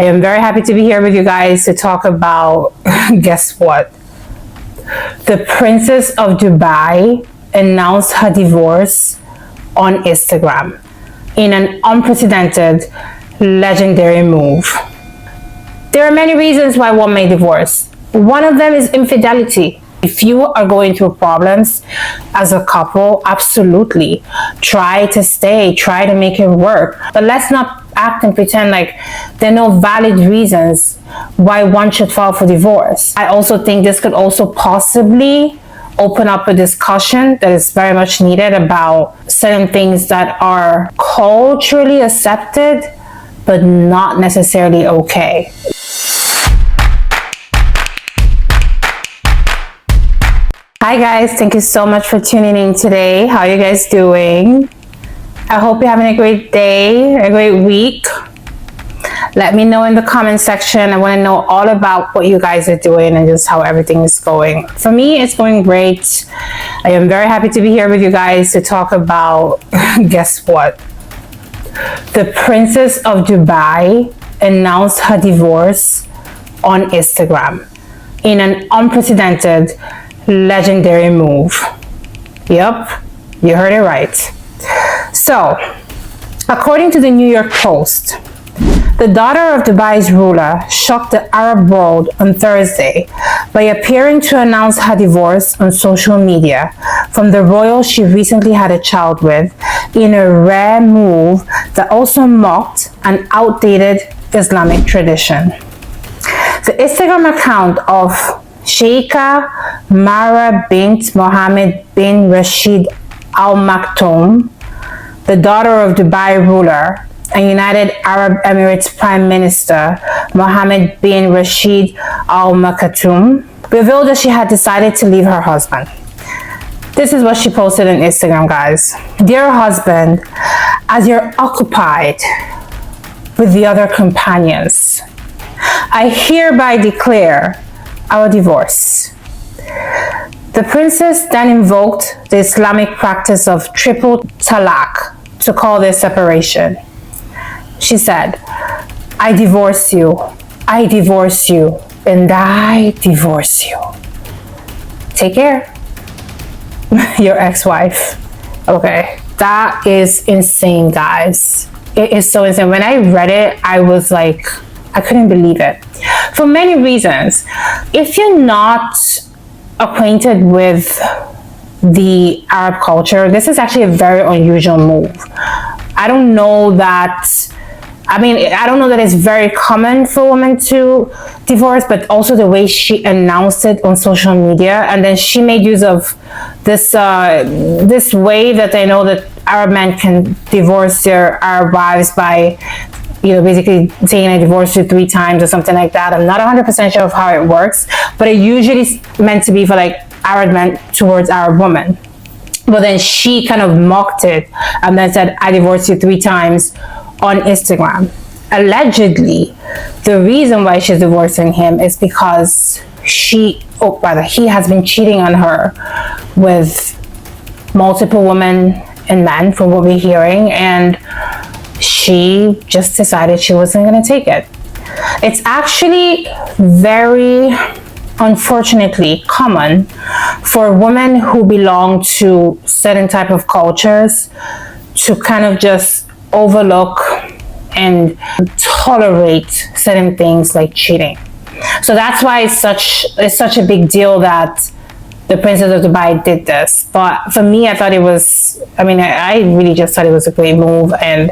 I am very happy to be here with you guys to talk about, guess what? The Princess of Dubai announced her divorce on Instagram in an unprecedented, legendary move. There are many reasons why one may divorce. One of them is infidelity. If you are going through problems as a couple, absolutely try to stay, try to make it work. But let's not act and pretend like there are no valid reasons why one should file for divorce. I also think this could also possibly open up a discussion that is very much needed about certain things that are culturally accepted but not necessarily okay. Hi guys, thank you so much for tuning in today. How are you guys doing? I hope you're having a great day, a great week. Let me know in the comment section. I want to know all about what you guys are doing and just how everything is going. For me, it's going great. I am very happy to be here with you guys to talk about, guess what? The Princess of Dubai announced her divorce on Instagram in an unprecedented, legendary move. Yep, you heard it right. So, according to the New York Post, the daughter of Dubai's ruler shocked the Arab world on Thursday by appearing to announce her divorce on social media from the royal she recently had a child with, in a rare move that also mocked an outdated Islamic tradition. The Instagram account of Sheikha Mara bint Mohammed bin Rashid Al Maktoum, the daughter of Dubai ruler and United Arab Emirates Prime Minister Mohammed bin Rashid Al Maktoum, revealed that she had decided to leave her husband. This is what she posted on Instagram, guys. Dear husband, as you're occupied with the other companions, I hereby declare our divorce. The princess then invoked the Islamic practice of triple talaq to call their separation. She said, I divorce you, and I divorce you. Take care. Your ex-wife. Okay, that is insane, guys. It is so insane. When I read it, I was like, I couldn't believe it. For many reasons. If you're not acquainted with the Arab culture, this is actually a very unusual move. I don't know that it's very common for women to divorce, but also the way she announced it on social media, and then she made use of this way that I know that Arab men can divorce their Arab wives by, basically saying I divorced you 3 times or something like that. I'm not 100% sure of how it works, but it usually is meant to be for like Arab men towards Arab women. But then she kind of mocked it and then said, I divorced you 3 times on Instagram. Allegedly, the reason why she's divorcing him is because he has been cheating on her with multiple women and men, from what we're hearing, and she just decided she wasn't going to take it. It's actually very, unfortunately, common for women who belong to certain type of cultures to kind of just overlook and tolerate certain things like cheating. So that's why it's such a big deal that the Princess of Dubai did this. But for me, I really just thought it was a great move. And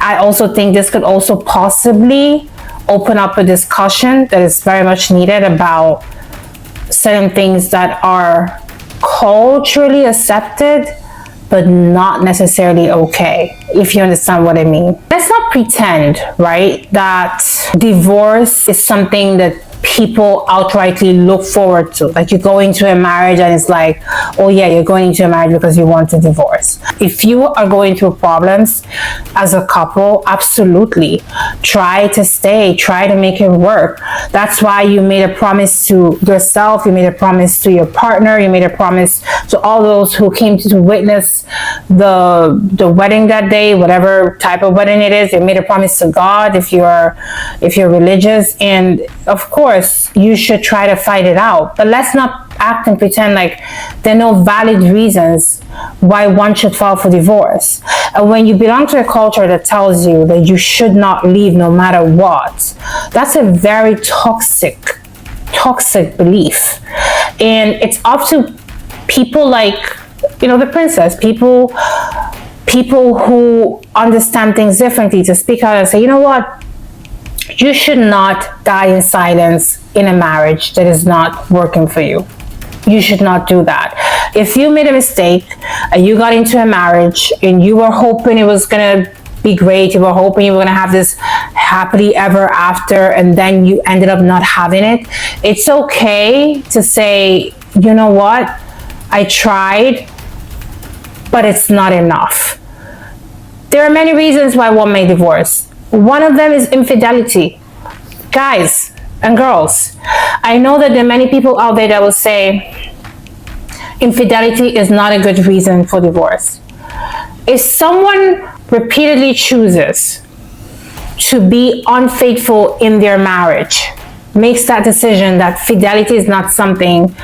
I also think this could also possibly open up a discussion that is very much needed about certain things that are culturally accepted but not necessarily okay, if you understand what I mean. Let's not pretend, right, that divorce is something that people outrightly look forward to. Like, you go into a marriage and it's like, oh yeah, you're going into a marriage because you want a divorce. If you are going through problems as a couple, absolutely try to stay, try to make it work. That's why you made a promise to yourself, you made a promise to your partner, you made a promise to all those who came to witness the wedding that day, whatever type of wedding it is. You made a promise to God if you're religious, and of course you should try to fight it out. But let's not act and pretend like there are no valid reasons why one should file for divorce. And when you belong to a culture that tells you that you should not leave no matter what, that's a very toxic belief. And it's up to people like, the princess, people who understand things differently, to speak out and say, you know what, you should not die in silence in a marriage that is not working for you. You should not do that. If you made a mistake and you got into a marriage and you were hoping it was going to be great, you were hoping you were going to have this happily ever after, and then you ended up not having it, it's okay to say, you know what, I tried, but it's not enough. There are many reasons why one may divorce. One of them is infidelity. Guys and girls, I know that there are many people out there that will say infidelity is not a good reason for divorce. If someone repeatedly chooses to be unfaithful in their marriage, makes that decision that fidelity is not something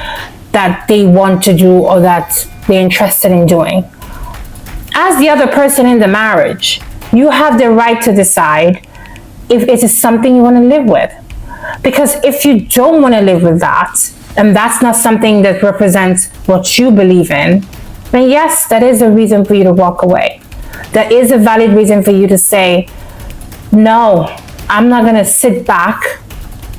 that they want to do or that they're interested in doing, as the other person in the marriage, you have the right to decide if it is something you want to live with. Because if you don't want to live with that, and that's not something that represents what you believe in, then yes, that is a reason for you to walk away. That is a valid reason for you to say, no, I'm not going to sit back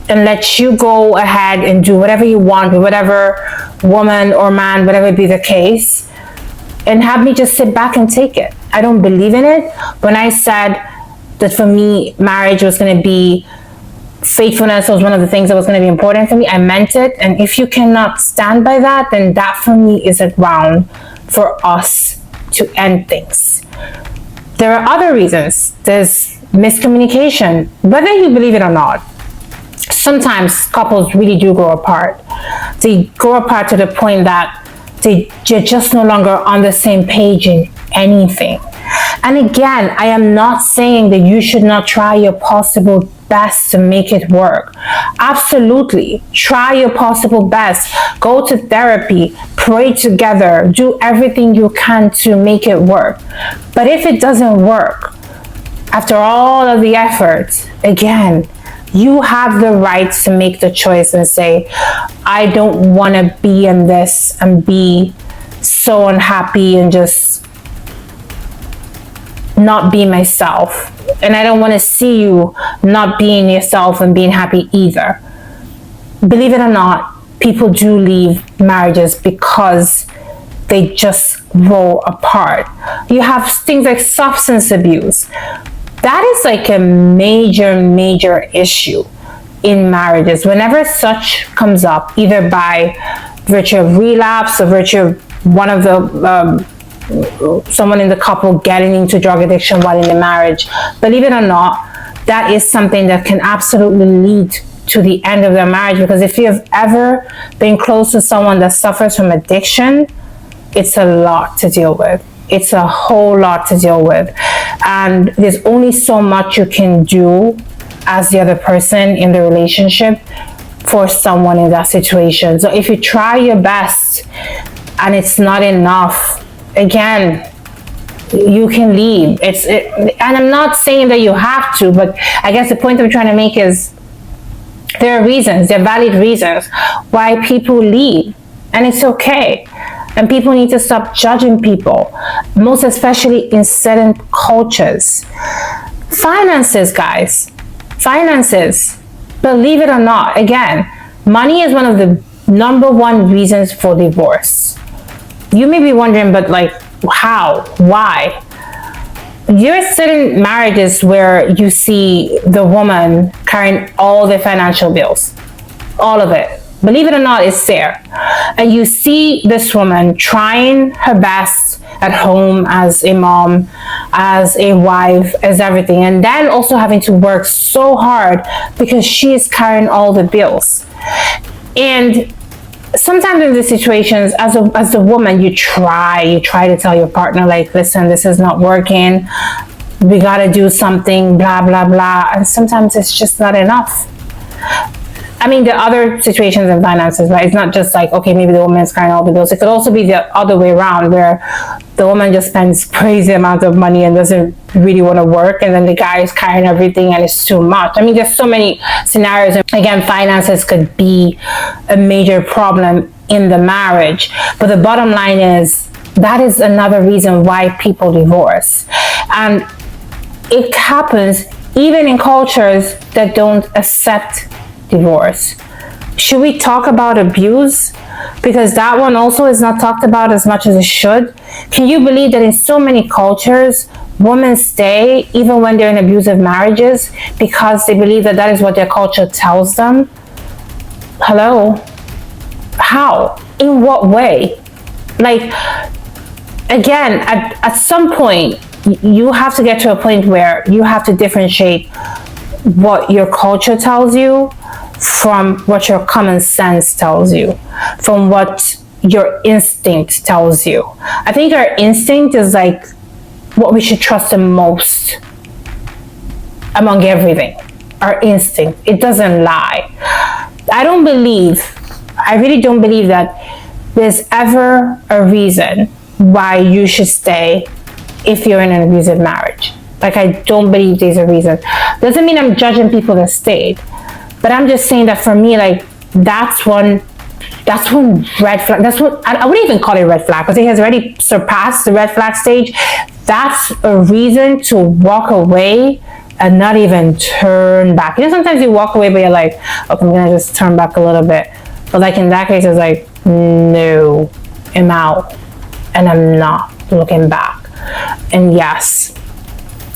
and let you go ahead and do whatever you want with whatever woman or man, whatever be the case, and have me just sit back and take it. I don't believe in it. When I said that for me, marriage was going to be, faithfulness was one of the things that was going to be important for me, I meant it. And if you cannot stand by that, then that for me is a ground for us to end things. There are other reasons. There's miscommunication. Whether you believe it or not, sometimes couples really do grow apart. They grow apart to the point that they're just no longer on the same page in anything. And again, I am not saying that you should not try your possible best to make it work. Absolutely. Try your possible best. Go to therapy, pray together, do everything you can to make it work. But if it doesn't work, after all of the effort, again, you have the right to make the choice and say, I don't want to be in this and be so unhappy and just not be myself. And I don't want to see you not being yourself and being happy either. Believe it or not, people do leave marriages because they just grow apart. You have things like substance abuse. That is like a major issue in marriages. Whenever such comes up, either by virtue of relapse or virtue of one of the someone in the couple getting into drug addiction while in the marriage, believe it or not, that is something that can absolutely lead to the end of their marriage. Because if you've ever been close to someone that suffers from addiction, it's a lot to deal with. It's a whole lot to deal with. And there's only so much you can do as the other person in the relationship for someone in that situation. So if you try your best and it's not enough, again, you can leave. And I'm not saying that you have to, but I guess the point I'm trying to make is there are reasons, there are valid reasons why people leave, and it's okay. And people need to stop judging people, most especially in certain cultures. Finances, guys. Finances. Believe it or not, again, money is one of the number one reasons for divorce. You may be wondering, but like, how? Why? There are certain marriages where you see the woman carrying all the financial bills. All of it. Believe it or not, it's there. And you see this woman trying her best at home as a mom, as a wife, as everything. And then also having to work so hard because she is carrying all the bills. And sometimes in these situations, as a woman, you try to tell your partner, like, listen, this is not working. We got to do something, blah, blah, blah. And sometimes it's just not enough. I mean, the other situations in finances, right? It's not just like, okay, maybe the woman is carrying all the bills. It could also be the other way around, where the woman just spends crazy amounts of money and doesn't really want to work, and then the guy is carrying everything and it's too much. I mean, there's so many scenarios. Again, finances could be a major problem in the marriage. But the bottom line is, that is another reason why people divorce. And it happens even in cultures that don't accept divorce. Should we talk about abuse? Because that one also is not talked about as much as it should. Can you believe that in so many cultures, women stay even when they're in abusive marriages because they believe that that is what their culture tells them? Hello? How? In what way? Like, again, at some point, you have to get to a point where you have to differentiate what your culture tells you from what your common sense tells you, from what your instinct tells you. I think our instinct is like what we should trust the most among everything. Our instinct. It doesn't lie. I really don't believe that there's ever a reason why you should stay if you're in an abusive marriage. Like, I don't believe there's a reason. Doesn't mean I'm judging people that stayed, but I'm just saying that for me, like, that's one red flag. That's what I wouldn't even call it a red flag, because it has already surpassed the red flag stage. That's a reason to walk away and not even turn back. You know, sometimes you walk away, but you're like, okay, I'm gonna just turn back a little bit. But like in that case, it's like, no, I'm out and I'm not looking back. And yes,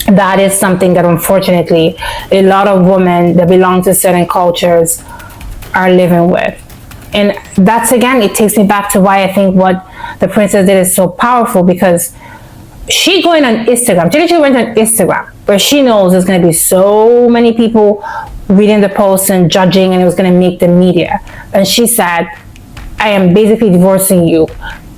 that is something that unfortunately a lot of women that belong to certain cultures are living with. And that's, again, it takes me back to why I think what the princess did is so powerful, because she going on Instagram, she went on Instagram where she knows there's going to be so many people reading the posts and judging, and it was going to make the media. And she said, I am basically divorcing you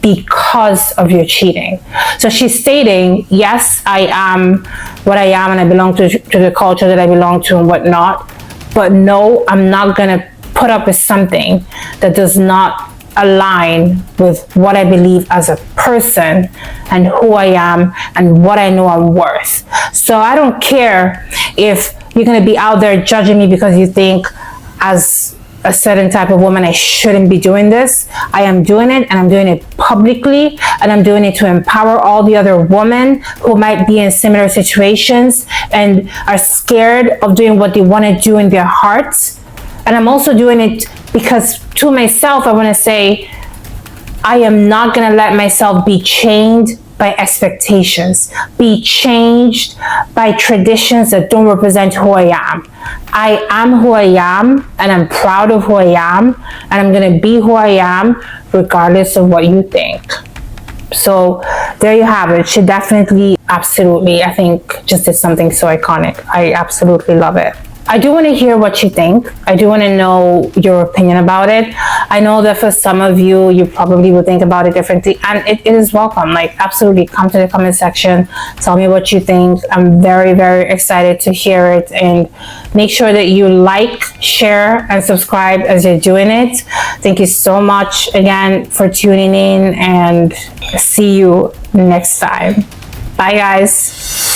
because of your cheating. So she's stating, yes, I am what I am and I belong to the culture that I belong to and whatnot, but no, I'm not gonna put up with something that does not align with what I believe as a person and who I am and what I know I'm worth. So I don't care if you're gonna be out there judging me because you think as a certain type of woman I shouldn't be doing this. I am doing it, and I'm doing it publicly, and I'm doing it to empower all the other women who might be in similar situations and are scared of doing what they want to do in their hearts. And I'm also doing it because to myself, I want to say, I am not going to let myself be chained by expectations, be changed by traditions that don't represent who I am. I am who I am, and I'm proud of who I am, and I'm going to be who I am regardless of what you think. So there you have it. She definitely, absolutely, I think just did something so iconic. I absolutely love it. I do want to hear what you think. I do want to know your opinion about it. I know that for some of you, you probably would think about it differently, and it is welcome. Like, absolutely, come to the comment section. Tell me what you think. I'm very, very excited to hear it, and make sure that you like, share, and subscribe as you're doing it. Thank you so much again for tuning in, and see you next time. Bye, guys.